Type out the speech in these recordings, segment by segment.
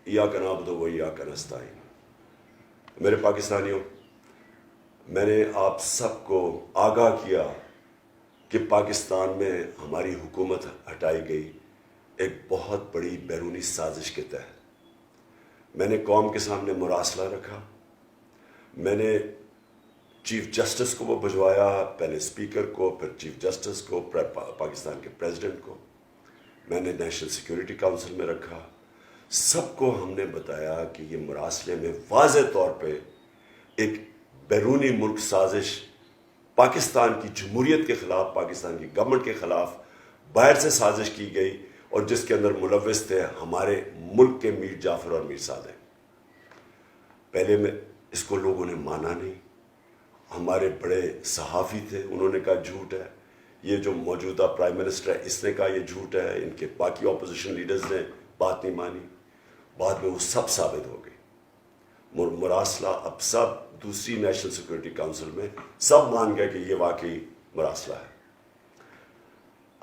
इय्याक नअबुदु व इय्याक नस्तईन। मेरे पाकिस्तानियों, मैंने आप सबको आगाह किया कि पाकिस्तान में हमारी हुकूमत हटाई गई एक बहुत बड़ी बैरूनी साजिश के तहत। मैंने कौम के सामने मुरासला रखा, मैंने चीफ जस्टिस को वो भिजवाया, पहले स्पीकर को, फिर चीफ जस्टिस को, पाकिस्तान के प्रेसिडेंट को, मैंने नेशनल सिक्योरिटी काउंसिल में रखा। सबको हमने बताया कि ये मुरासले में वाज़े तौर पे एक बैरूनी मुल्क साजिश पाकिस्तान की जमहूरियत के ख़िलाफ़, पाकिस्तान की गवर्नमेंट के ख़िलाफ़ बाहर से साजिश की गई और जिसके अंदर मुलव्विस थे हमारे मुल्क के मीर जाफ़र और मीर सादेक। पहले में इसको लोगों ने माना नहीं, हमारे बड़े सहाफ़ी थे, उन्होंने कहा झूठ है। ये जो मौजूदा प्राइम मिनिस्टर है इसने कहा ये झूठ है, इनके बाकी अपोजिशन लीडर्स ने बात नहीं मानी। बाद में वो सब साबित हो गई। मुरासला अब सब दूसरी नेशनल सिक्योरिटी काउंसिल में सब मान गए कि ये वाकई मुरासला है।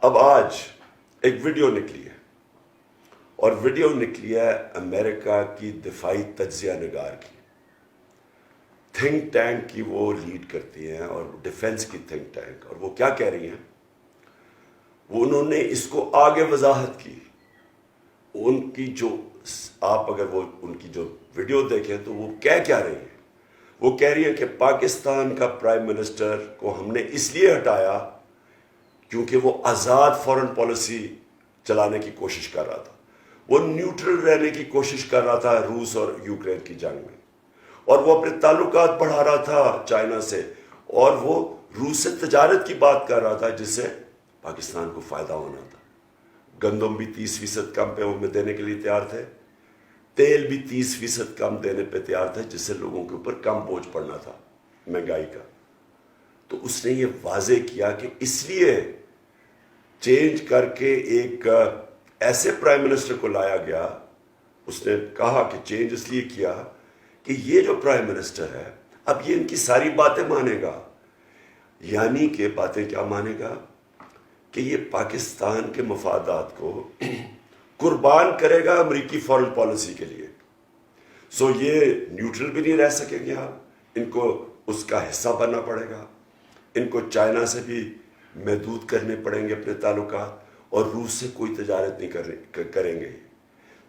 अब आज एक वीडियो निकली है और वीडियो निकली है अमेरिका की दिफाई तज्जिया निगार की, थिंक टैंक की वो लीड करती हैं और डिफेंस की थिंक टैंक। और वो क्या कह रही हैं, वो उन्होंने इसको आगे वजाहत की। उनकी जो आप अगर वो उनकी जो वीडियो देखें तो वो क्या रही है, वो कह रही है कि पाकिस्तान का प्राइम मिनिस्टर को हमने इसलिए हटाया क्योंकि वो आज़ाद फॉरेन पॉलिसी चलाने की कोशिश कर रहा था, वो न्यूट्रल रहने की कोशिश कर रहा था रूस और यूक्रेन की जंग में, और वो अपने ताल्लुकात बढ़ा रहा था चाइना से, और वो रूस से तजारत की बात कर रहा था जिससे पाकिस्तान को फ़ायदा होना था। गंदम भी 30% कम पे में देने के लिए तैयार थे, तेल भी 30% कम देने पे तैयार थे जिससे लोगों के ऊपर कम बोझ पड़ना था महंगाई का। तो उसने ये वाजे किया कि इसलिए चेंज करके एक ऐसे प्राइम मिनिस्टर को लाया गया। उसने कहा कि चेंज इसलिए किया कि ये जो प्राइम मिनिस्टर है अब ये इनकी सारी बातें मानेगा। यानी कि बातें क्या मानेगा कि ये पाकिस्तान के मफादात को कुर्बान करेगा अमेरिकी फॉरेन पॉलिसी के लिए। सो ये न्यूट्रल भी नहीं रह सकेंगे आप, इनको उसका हिस्सा बनना पड़ेगा, इनको चाइना से भी महदूद करने पड़ेंगे अपने ताल्लुकात, और रूस से कोई तजारत नहीं करेंगे।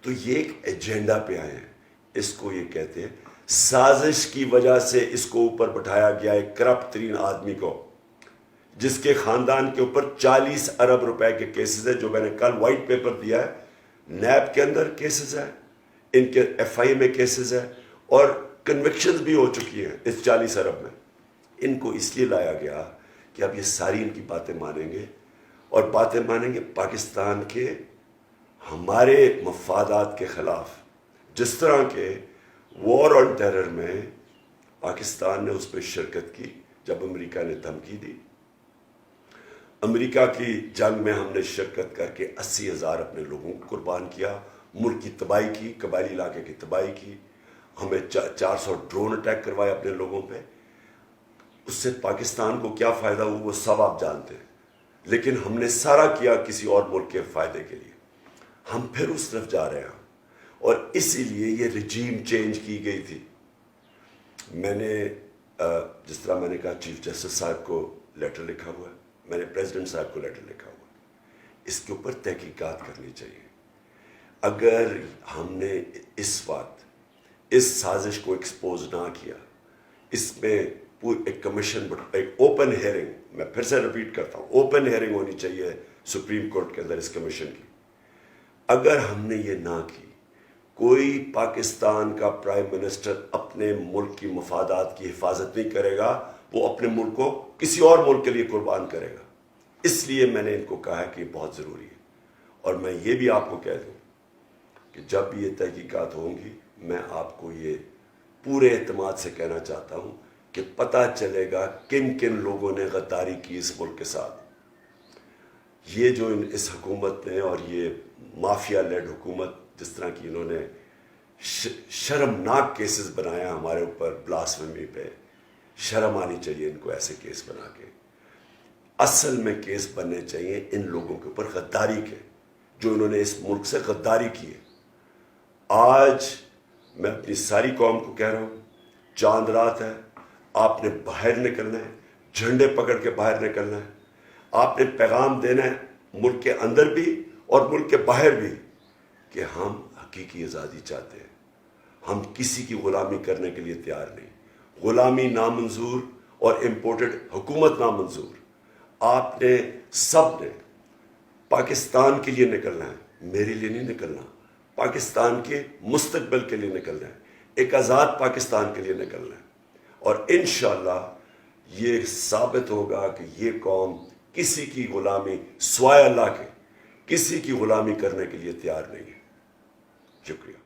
तो ये एक एजेंडा पे आए हैं, इसको ये कहते हैं साजिश की वजह से इसको ऊपर बैठाया गया एक करप्ट तरीन आदमी को, जिसके खानदान के ऊपर 40 अरब रुपए के केसेस है, जो मैंने कल वाइट पेपर दिया है। नैब के अंदर केसेस है, इनके एफआई में केसेस है, और कन्विक्शंस भी हो चुकी हैं इस 40 अरब में। इनको इसलिए लाया गया कि अब ये सारी इनकी बातें मानेंगे, और बातें मानेंगे पाकिस्तान के हमारे मफादात के खिलाफ। जिस तरह के वॉर ऑन टेरर में पाकिस्तान ने उस पर शिरकत की जब अमेरिका ने धमकी दी। अमेरिका की जंग में हमने शिरकत करके 80,000 अपने लोगों को कुर्बान किया, मुल्क की तबाही की, कबायली इलाके की तबाही की। हमें 400 ड्रोन अटैक करवाए अपने लोगों पे। उससे पाकिस्तान को क्या फ़ायदा हुआ वो सब आप जानते हैं, लेकिन हमने सारा किया किसी और मुल्क के फ़ायदे के लिए। हम फिर उस तरफ जा रहे हैं, और इसीलिए ये रिजीम चेंज की गई थी। मैंने जिस तरह मैंने कहा चीफ जस्टिस साहब को लेटर लिखा हुआ है, मैंने प्रेसिडेंट साहब को लेटर लिखा हुआ है, इसके ऊपर तहकीकात करनी चाहिए। अगर हमने इस वक्त इस साजिश को एक्सपोज ना किया, इसमें एक कमीशन, एक ओपन हेयरिंग, मैं फिर से रिपीट करता हूँ, ओपन हेयरिंग होनी चाहिए सुप्रीम कोर्ट के अंदर इस कमीशन की। अगर हमने ये ना की, कोई पाकिस्तान का प्राइम मिनिस्टर अपने मुल्क की मफादात की हिफाजत नहीं करेगा, वो अपने मुल्क को किसी और मुल्क के लिए कुर्बान करेगा। इसलिए मैंने इनको कहा है कि बहुत ज़रूरी है। और मैं ये भी आपको कह दूँ कि जब भी ये तहकीकात होंगी, मैं आपको ये पूरे एतमाद से कहना चाहता हूँ कि पता चलेगा किन किन लोगों ने गद्दारी की इस मुल्क के साथ। ये जो इस हुकूमत ने, और ये माफिया लेड हुकूमत, जिस तरह की इन्होंने शर्मनाक केसेस बनाया हमारे ऊपर, ब्लास्फेमी पे, शर्म आनी चाहिए इनको ऐसे केस बना के। असल में केस बनने चाहिए इन लोगों के ऊपर गद्दारी के, जो इन्होंने इस मुल्क से गद्दारी की है। آج میں اپنی ساری قوم کو کہہ رہا ہوں، چاند رات ہے، آپ نے باہر نکلنا ہے، جھنڈے پکڑ کے باہر نکلنا ہے، آپ نے پیغام دینا ہے ملک کے اندر بھی اور ملک کے باہر بھی کہ ہم حقیقی آزادی چاہتے ہیں، ہم کسی کی غلامی کرنے کے لیے تیار نہیں، غلامی نامنظور اور امپورٹڈ حکومت نامنظور۔ آپ نے سب نے پاکستان کے لیے نکلنا ہے، میرے لیے نہیں نکلنا، پاکستان کے مستقبل کے لیے نکلنا ہے، ایک آزاد پاکستان کے لیے نکلنا ہے، اور انشاءاللہ یہ ثابت ہوگا کہ یہ قوم کسی کی غلامی سوائے اللہ کے کسی کی غلامی کرنے کے لیے تیار نہیں ہے۔ شکریہ۔